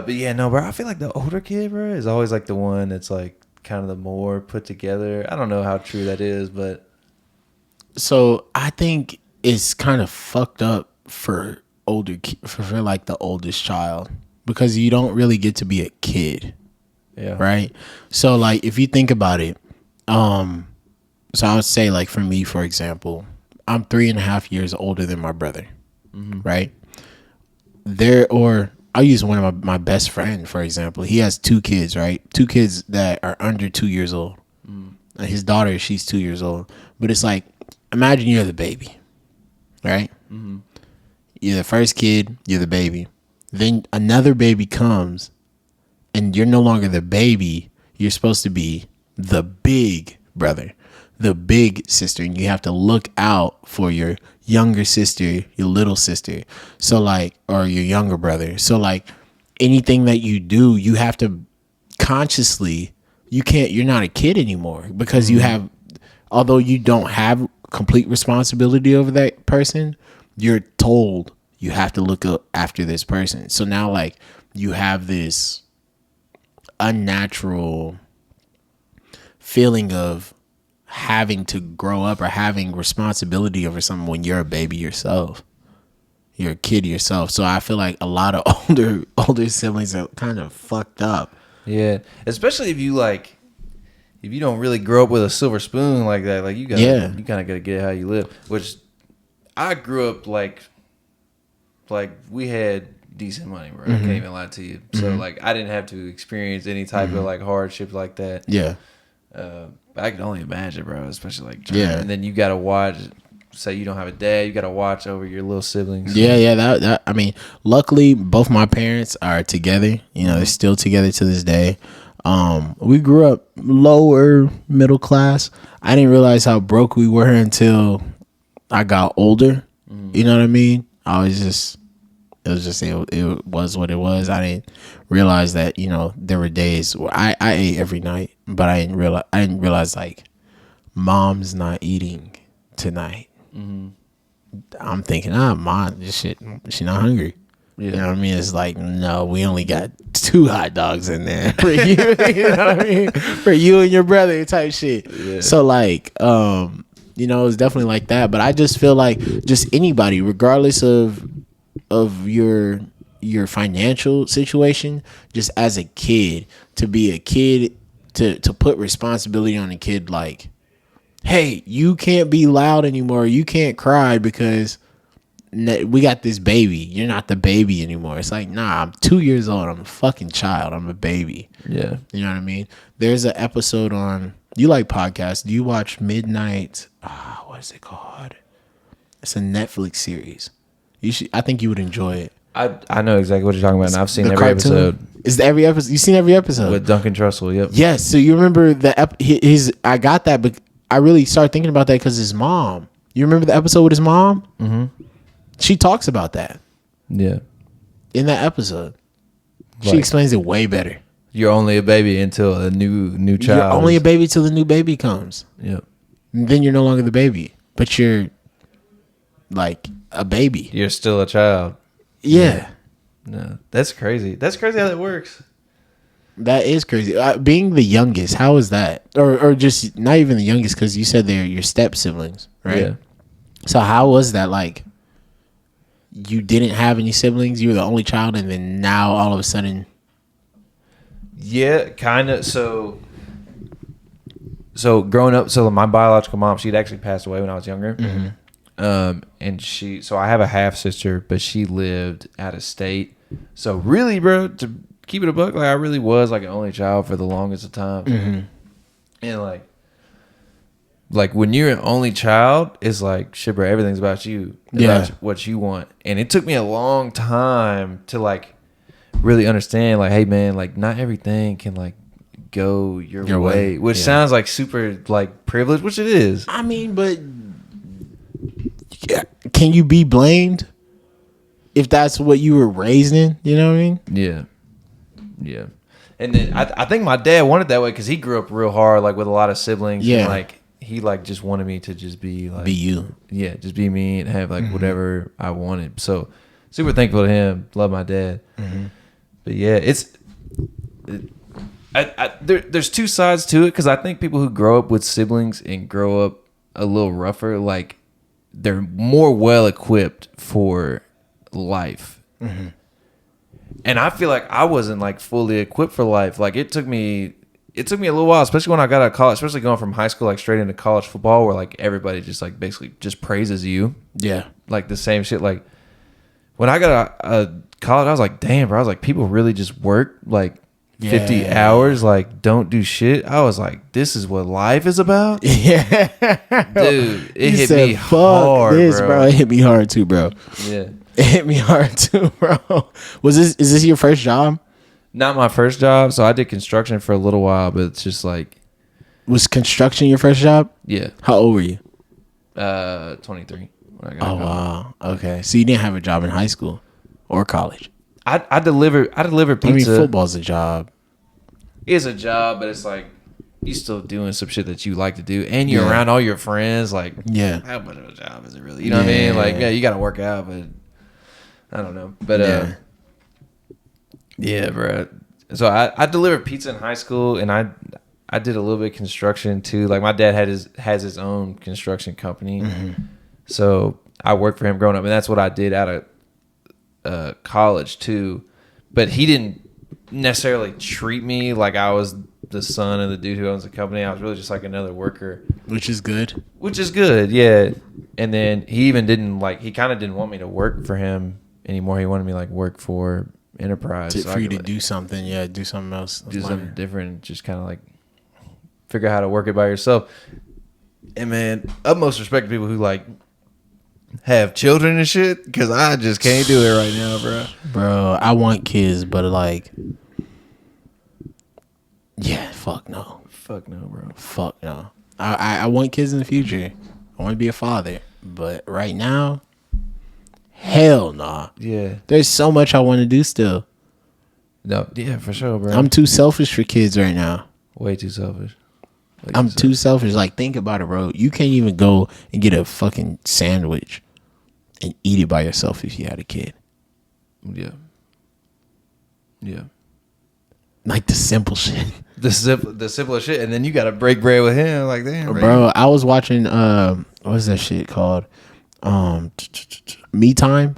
But yeah, no, bro. I feel like the older kid, bro, is always like the one that's like kind of the more put together. I don't know how true that is, but So I think it's kind of fucked up for for like the oldest child because you don't really get to be a kid, yeah, right? So like if you think about it, so I would say like for me, for example, I'm 3.5 years older than my brother, right? Or I'll use one of my best friend, for example. He has two kids, right? Two kids that are under 2 years old. And his daughter, she's 2 years old. But it's like, imagine you're the baby, right? You're the first kid, you're the baby. Then another baby comes, and you're no longer the baby. You're supposed to be the big brother, the big sister, and you have to look out for your younger sister, your little sister. So like, or your younger brother. So like, anything that you do, you have to consciously. You're not a kid anymore because you have, although you don't have complete responsibility over that person, you're told you have to look up after this person. So now like you have this unnatural feeling of having to grow up or having responsibility over something when you're a baby yourself. You're a kid yourself. So I feel like a lot of older siblings are kind of fucked up. yeah. Especially if you don't really grow up with a silver spoon like that, like you kind of gotta get how you live. Which I grew up like we had decent money, bro. I can't even lie to you. So like I didn't have to experience any type of like hardship like that. Yeah. I can only imagine, bro. Especially like and then you gotta watch. Say you don't have a dad, you gotta watch over your little siblings. Yeah. That I mean, luckily both my parents are together. You know, they're still together to this day. We grew up lower middle class. I didn't realize how broke we were until I got older. You know what I mean? It was what it was. I didn't realize that, you know, there were days where I ate every night, but I didn't realize like mom's not eating tonight. I'm thinking, mom, this shit, she not hungry. Yeah. You know what I mean? It's like, no, we only got 2 hot dogs in there for you. You know what I mean? For you and your brother type shit. Yeah. So like, you know, it's definitely like that. But I just feel like just anybody, regardless of your financial situation, just as a kid, to be a kid, to put responsibility on a kid, like, hey, you can't be loud anymore. You can't cry because we got this baby. You're not the baby anymore. It's like, nah, I'm 2 years old. I'm a fucking child. I'm a baby. Yeah. You know what I mean? There's an episode on, you like podcasts. Do you watch Midnight? What is it called? It's a Netflix series. I think you would enjoy it. I know exactly what you're talking about, and I've seen every episode. Is every episode? You've seen every episode? With Duncan Trussell, yep. Yes. So you remember I got that, but I really started thinking about that because his mom. You remember the episode with his mom? Mm-hmm. She talks about that. Yeah. In that episode. She explains it way better. You're only a baby until a new child. You're only a baby till the new baby comes. Yep. And then you're no longer the baby. But you're like a baby. You're still a child. Yeah. No. That's crazy. That's crazy how that works. That is crazy. Being the youngest, how is that? Or just not even the youngest, because you said they're your step siblings, right? Yeah. So how was that like? You didn't have any siblings. You were the only child, and then now all of a sudden. Yeah, kind of. So growing up, so my biological mom, she'd actually passed away when I was younger. Mm-hmm. And so I have a half sister, but she lived out of state. So really, bro, to keep it a buck, like I really was like an only child for the longest of time. Mm-hmm. And like when you're an only child, it's like, shit, bro, everything's about you. About what you want. And it took me a long time to like really understand, like, hey man, like not everything can like go your way. Which sounds like super like privileged, which it is. I mean, but can you be blamed if that's what you were raised in? You know what I mean? Yeah. Yeah. And then I think my dad wanted that way because he grew up real hard, like with a lot of siblings. Yeah. And like he like just wanted me to just be like, be you. Yeah, just be me and have like whatever I wanted. So super thankful to him. Love my dad. Mm-hmm. But yeah, there's two sides to it because I think people who grow up with siblings and grow up a little rougher, like they're more well equipped for life. Mm-hmm. And I feel like I wasn't like fully equipped for life. Like it took me a little while, especially when I got out of college, especially going from high school like straight into college football, where like everybody just like basically just praises you. Yeah, like the same shit. Like when I got out of college, I was like, damn, bro. I was like, people really just work like 50 hours, like don't do shit. I was like, this is what life is about. Yeah, dude, it hit me hard, bro. It hit me hard too, bro. Yeah, it hit me hard too, bro. Is this your first job? Not my first job. So I did construction for a little while, but it's just like, was construction your first job? Yeah. How old were you? 23. When I got oh wow. Okay, so you didn't have a job in high school or college. I deliver pizza. I mean, football's a job. It's a job, but it's like you still doing some shit that you like to do, and you're around all your friends. Like, how much of a job is it really? You know what I mean? Like, you got to work out, but I don't know. But bro. So I delivered pizza in high school, and I did a little bit of construction too. Like my dad has his own construction company, so I worked for him growing up, and that's what I did out of college too. But he didn't necessarily treat me like I was the son of the dude who owns the company. I was really just like another worker, which is good. Yeah. And then he even didn't he kind of didn't want me to work for him anymore. He wanted me like work for Enterprise for you to do something. Yeah, do something else. Do something different. Just kind of like figure out how to work it by yourself. And man, utmost respect to people who like have children and shit, because I just can't do it right now, bro. Bro, I want kids, but like, yeah, fuck no, bro. Fuck no. I want kids in the future. I want to be a father, but right now, hell nah. Yeah, there's so much I want to do still. No, yeah, for sure, bro. I'm too selfish for kids right now. Way too selfish. I'm too selfish. Like, think about it, bro. You can't even go and get a fucking sandwich and eat it by yourself if you had a kid. Yeah. Like the simple shit. The simplest shit, and then you gotta break bread with him. Like, damn, bro. I was watching what's that shit called? Me Time.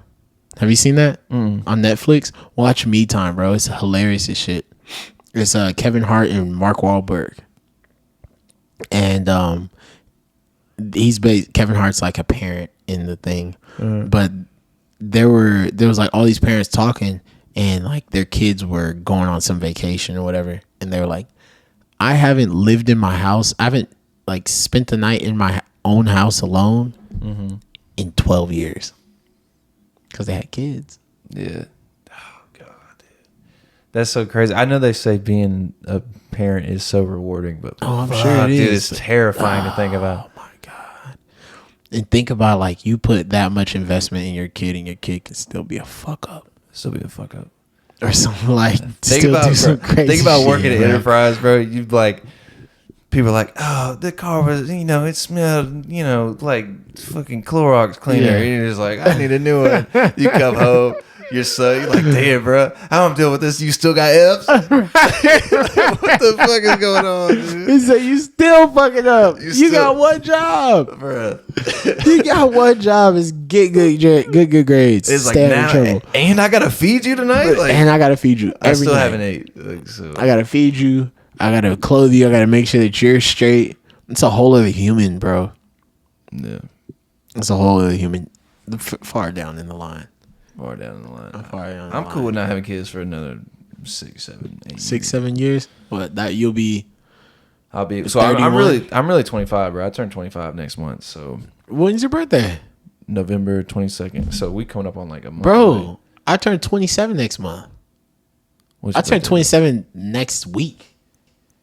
Have you seen that on Netflix? Watch Me Time, bro. It's hilarious as shit. It's Kevin Hart and Mark Wahlberg. And Kevin Hart's like a parent in the thing, but there was like all these parents talking, and like their kids were going on some vacation or whatever, and they were like, I haven't lived in my house, I haven't like spent the night in my own house alone in 12 years, because they had kids. Yeah. Oh god, dude. That's so crazy. I know they say being a parent is so rewarding, but I'm sure it is. Dude, it's terrifying to think about. Oh my god! And think about like you put that much investment in your kid, and your kid can still be a fuck up. Or something like. Think about working at Enterprise, bro. You like. People are like, oh, the car was, it smelled, like fucking Clorox cleaner. Yeah. And you're just like, I need a new one. You come home. You're like, damn, bro, how I'm dealing with this? You still got F's? What the fuck is going on, dude? He said, you still fucking up. You got one job, bro. You got one job is get good grades. It's like now, and I gotta feed you tonight. And I gotta feed you. I still haven't ate. So. I gotta feed you. I gotta clothe you. I gotta make sure that you're straight. It's a whole other human, bro. Yeah, it's a whole other human. Far down in the line. I'm cool with not having kids for another 6, 7, 8 6, 7 years. What that you'll be? I'll be. So I'm really 25, bro. I turn 25 next month. So when's your birthday? November 22nd. So we coming up on like a month. Bro, away. I turn 27 next month. I turn 27 next week.